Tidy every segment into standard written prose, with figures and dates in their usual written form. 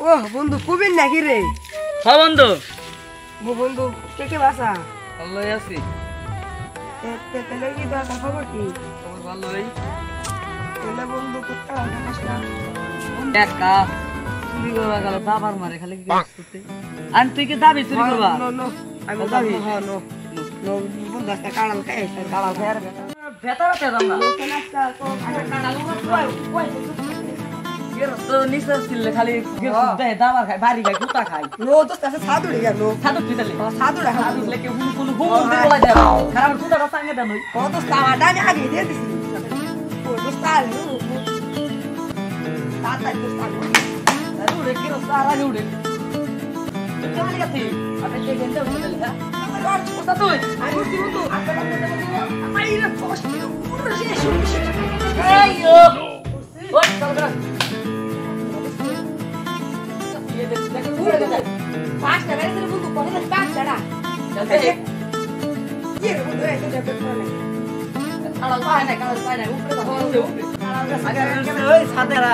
ও বন্ধু কবির নাকি রে? হ্যাঁ বন্ধু। বন্ধু কে বাসা? ভালোই আছি। তাহলে কি বাসা খবর কি? খবর ভালোই। তাহলে বন্ধু কোথাও আসলা? একা চুরি করবা গেল দাবার মারে খালি কি করতে? আর তুই কি দাবি চুরি করবা? নো আমি দাবি হ্যাঁ নো বন্ধু একটা কাড়াল খাই কাড়াল খাই আর ভেতরে দাম না। ওখানে একটা তো কাড়াল কই তো নিশ্চয় ছিল খালি দাবার খাই বাড়ি খাই কুতা খাই নো তো কাছে সাদুড়ে গেল সাদু পিতালে সাদুড়ে সাদু লেকে হুন কোন হুন বলা যায় খারাপ কুতা রাস্তা দা নই কত সামাটা আমি আগে দিয়ে দিছি ও তো স্টাইল তাতা তো স্টাইল আরে উড়ে কি রাস্তা আর উড়ে কেমন গেছি আপনি কে গেন্দে উড়ে হ্যাঁ আর কুতা তুই আমি কিন্তু আইরে পোস্ট পুরো শেষ আইয়ো ওই চল Basta, vai ser muito bom, mas basta lá. Quiero muito isso de petróleo. Kalau kau ini, upre dah. ওই সাথে করা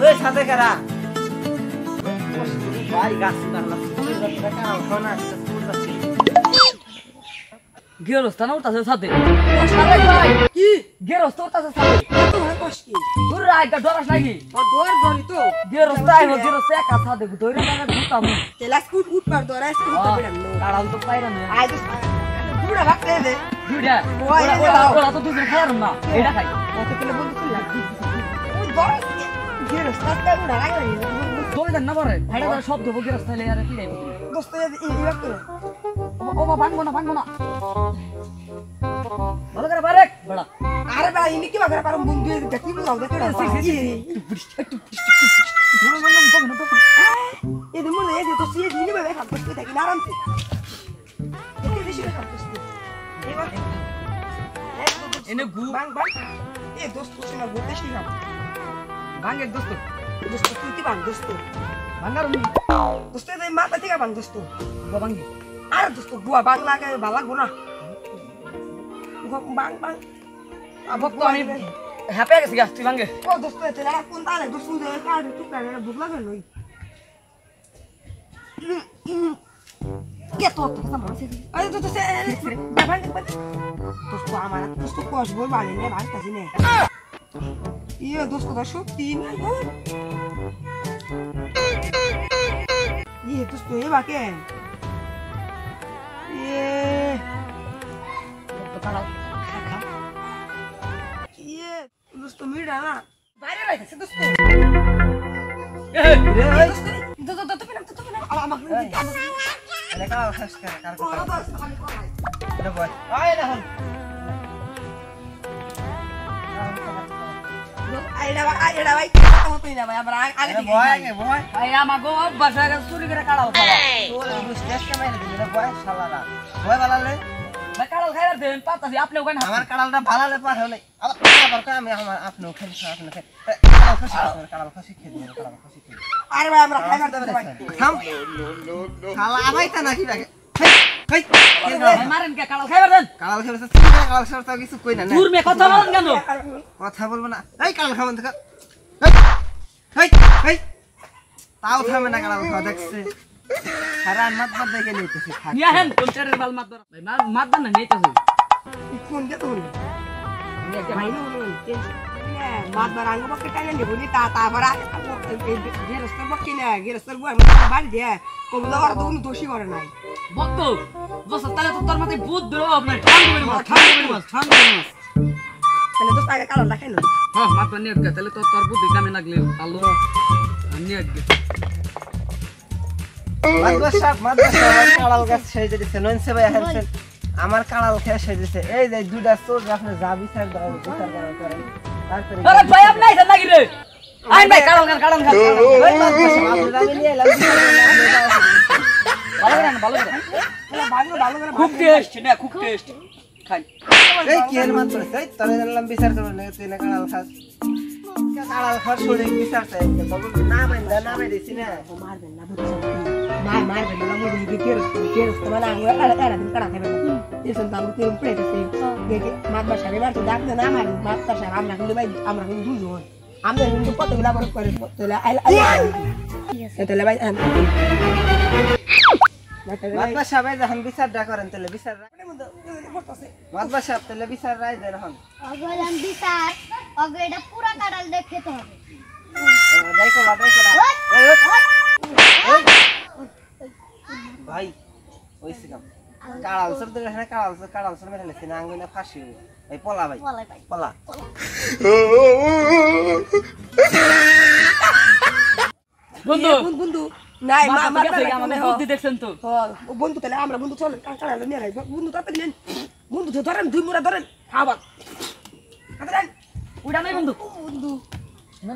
ওই সাথে করা ভাই গাছ কাটলা কাটাও খানা স্কুল যাচ্ছে গেরস্তা না উঠতাছে সাথে সাথে ভাই কি গেরস্তা উঠতাছে সাথে তো হয় কষ্ট দূর রাইটা ডরাস নাকি ও দর দরি তো গেরস্তা আইবো গেরস্তা একা সাথে ধরে না ঘুরতাম তেলা স্কুট উঠ পার দরা স্কুট তো বিড়াম নো কাড়াল তো পাইরা না আই তো পুরা ভাগতে দে দুইটা ওরা তো দুজন খায়ার না এটা খাই কত কিলো বন্ধু তুই ও দর গেরস্তা কা বুড়া লাগে দই দেন না পারে এটা তো সব দেবো গেরস্তা লে আর কি যাইবো দোস্ত এই বাকি ও ভাঙবো না ভালো করে বারেক বড়া আরে ভাই ইনি কি বাগরা পারম বন্ধু দেখি বুঝাও দেখো এদের মনে এই যে তো সিয়ে দিনি ভাই খাপ করতে থাকি না আরামসে দেখি বেশি খাপ করতে এবার এনে গু বাং এ দোস্ত তুই না বলতে শিখাম ভাঙ এক দোস্ত দোস্ত তুই কি বাং দোস্ত ভাঙার দোস্ত এই মাথা থেকে বাং দোস্ত ভাঙি আর দোস্ত গুয়া বাং লাগে ভালো লাগবো না বাং আবক তো আমি হ্যাপে গেছি গাছ তুই ভাঙে ও দোস্ত তেলা কোন তালে দোস্ত দে কার তুই কারে ভুক লাগে লই কে তো সামনে আরে তো সে বাং দোস্ত আমার দোস্ত কোশ বই বানি নে ভাই কাছে নে ইয়ে দোস্ত দা সত্যি না ইয়ে দোস্ত এ বাকে ইয়ে ইয়ে দোস্ত মিডা না বাইরে রাইছে দোস্ত এলাকা খাস করে কার কথা এটা বল আয় না হল আইডা ভাই কত তুই না ভাই আমরা আগে থেকে বয় ভাই আমাগো বাসা গেছে চুরি করে কাড়াও খাওয়া তোর স্টেজ কে মাইরে দিলে বয় শালারা বয় বালালে ভাই কাড়াল খাইবার দেন পাতাছি আপনি ওখানে আমার কাড়ালটা বালালে পার হলে আবার কই আমি আমার আপনি খাই আপনি খাই কাড়াল খাসি খেয়ে দিন কাড়াল খাসি খেয়ে আরে ভাই আমরা খাইবার দেব ভাই থাম শালা আবাইতা নাকি লাগে কই ভাই মারেন কে কাড়াল খাইবার দেন কাড়াল খেলছ কাড়াল খেলছ কিছু কই না দূর মে কথা বলেন কেন কথা বলবো না এই কাড়াল খাবেন দেখা এই তাও থামে না কাড়াল খাওয়া দেখছে হারান মাত দেখে নিতেছে নিয়া হেন কোনটারের বাল মাত ভাই মাত না নেইতাছে কোন কে তো ভাই নো মাত বারাঙ্গ বকে টাইলে নিবনি তা বারা যে রাস্তা বকে না যে রাস্তার বই বাড়ি দে কবুলা আর দুন দোষী করে নাই বক্ত বস তাহলে তো তোর মাথায় ভূত ধরো আপনার ঠান্ডা তাহলে তো আগে কালো দেখাই না হ্যাঁ মাত নিয়ে গে তাহলে তো তোর বুদ্ধি কামে লাগলে আলো নিয়ে গে মাদ্রাসা কাড়াল গাছ সেজে দিছে ননসে ভাই হানছেন আমার কাড়াল খেয়ে সেজে দিছে এই যে দুইটা চোর আপনি যা বিচার দাও বিচার করেন তারপরে আরে ভাই আপনি আইছেন নাকি রে আই ভাই কাড়াল খান ওই মাদ্রাসা আপনি আমি নিয়ে এলাম ভালো করে ভালো করে খুব টেস্ট না খুব টেস্ট খাই এই কি এর মাদ্রাসা এই তরে জানলাম বিচার করব না তুই না কাড়াল খাস কাড়াল খাস শুনে বিচার চাই তবে না মাই দিছি না মারবেন না মারবেন না মো দিকে কে তোমার আঙ্গুল আরে দিন কাটা খাবে এসে তালু তে প্লেটে দেখে মাত বাসা রে তো ডাক না মার মাত বাসা আমরা কিন্তু ভাই আমরা কিন্তু দুজন আমরা কিন্তু কতগুলা বড় করে তোলা তাহলে ভাই মাতবার সাহেব যখন বিচারটা করেন তাহলে বিচার মাতবার সাহেব তাহলে বিচার রায় দেন এখন অগলাম বিচার অগে এটা পুরা কাটাল দেখতে হবে দেখো ভাই ওইসি কাম কাড়াল সব তো এখানে কাড়াল সব মেরে লেছে না আঙ্গুলে ফাঁসি এই পলা ভাই পলা বন্ধু বন্ধু নাই আমাদের বুদ্ধি দেখছেন তো বন্ধু তাহলে আমরা বন্ধু চলেন কাঁচা নিয়ে রাখবো বন্ধু তাড়াতাড়ি নেন বন্ধু তো ধরেন দুই মুড়া ধরেন খাবার উড়া নাই বন্ধু বন্ধু না